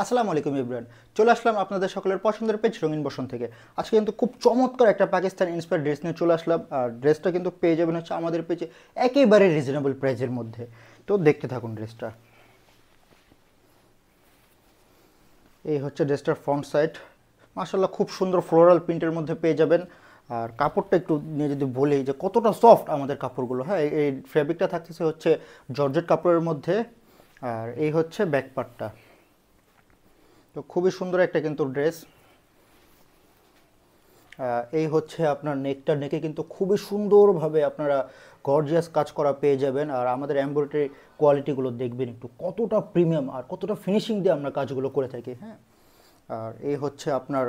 আসসালামু আলাইকুম ইব্রান, চলে আসলাম আপনাদের সকলের পছন্দের পেজ রঙিন বসন থেকে। আজকে কিন্তু খুব চমৎকার একটা পাকিস্তান ইন্সপায়ার ড্রেস নিয়ে চলে আসলাম। আর ড্রেসটা কিন্তু পেয়ে যাবেন হচ্ছে আমাদের পেজে একেবারে রিজনেবল প্রাইসের মধ্যে। তো দেখতে থাকুন ড্রেসটা। এই হচ্ছে ড্রেসটার ফ্রন্ট সাইড, মাশাআল্লাহ খুব সুন্দর ফ্লোরাল প্রিন্টের মধ্যে পেয়ে যাবেন। আর কাপড়টা একটু নিয়ে যদি বলি যে কতটা সফট আমাদের কাপড়গুলো, হ্যাঁ এই ফ্যাব্রিকটা থাকতেছে হচ্ছে জর্জেট কাপড়ের মধ্যে। আর এই হচ্ছে ব্যাক পার্টটা, তো খুবই সুন্দর একটা কিন্তু ড্রেস। এই হচ্ছে আপনার নেকে কিন্তু খুবই সুন্দরভাবে আপনারা গর্জিয়াস কাজ করা পেয়ে যাবেন। আর আমাদের এমব্রয়ডারি কোয়ালিটিগুলো দেখবেন একটু কতটা প্রিমিয়াম আর কতটা ফিনিশিং দিয়ে আমরা কাজগুলো করে থাকি। হ্যাঁ, আর এই হচ্ছে আপনার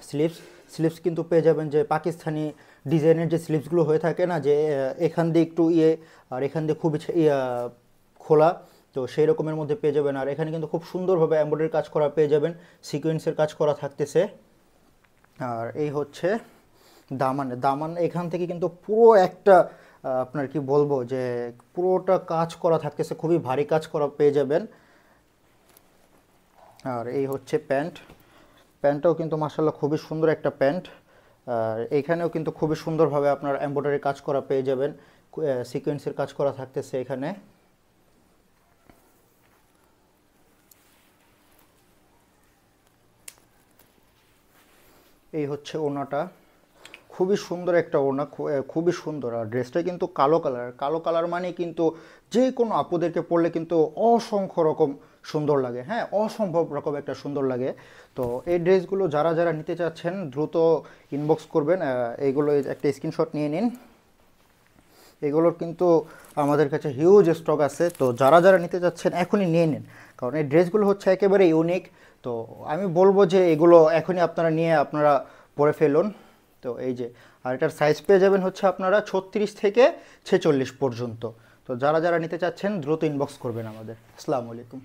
স্লিভস। স্লিভস কিন্তু পেয়ে যাবেন যে পাকিস্তানি ডিজাইনের যে স্লিভসগুলো হয়ে থাকে না, যে এখান দিয়ে একটু আর এখান দিয়ে খুবই খোলা, তো সেই রকমের মধ্যে পেয়ে যাবেন। আর এখানে কিন্তু খুব সুন্দরভাবে এমব্রয়ডারি কাজ করা পেয়ে যাবেন, সিকোয়েন্সের কাজ করা থাকতেছে। আর এই হচ্ছে দামান এখান থেকে কিন্তু পুরো একটা আপনার কি বলবো যে পুরোটা কাজ করা থাকতেছে, খুবই ভারী কাজ করা পেয়ে যাবেন। আর এই হচ্ছে প্যান্টটাও কিন্তু মাশাআল্লাহ খুবই সুন্দর একটা প্যান্ট। আর এইখানেও কিন্তু খুবই সুন্দরভাবে আপনার এমব্রয়ডারি কাজ করা পেয়ে যাবেন, সিকোয়েন্সের কাজ করা থাকতেছে এখানে। এই হচ্ছে ওড়নাটা, খুবই সুন্দর একটা ওড়না, খুবই সুন্দর। আর ড্রেসটা কিন্তু কালো কালার মানে কিন্তু যে কোনো আপুদেরকে পরলে কিন্তু অসংখ্য রকম সুন্দর লাগে, হ্যাঁ অসম্ভব রকম একটা সুন্দর লাগে। তো এই ড্রেসগুলো যারা যারা নিতে চাচ্ছেন দ্রুত ইনবক্স করবেন, এইগুলো একটা স্ক্রিনশট নিয়ে নিন। এগুলোর কিন্তু আমাদের কাছে হিউজ স্টক আছে, তো যারা যারা নিতে চাচ্ছেন এখনই নিয়ে নিন, কারণ এই ড্রেসগুলো হচ্ছে একেবারে ইউনিক। তো আমি বলবো যে এগুলো এখনই আপনারা নিয়ে আপনারা পরে ফেলুন। তো এই যে, আর এটার সাইজ পেয়ে যাবেন হচ্ছে আপনারা 36 থেকে 46 পর্যন্ত। তো যারা যারা নিতে চাচ্ছেন দ্রুত ইনবক্স করবেন আমাদের। আসসালামু আলাইকুম।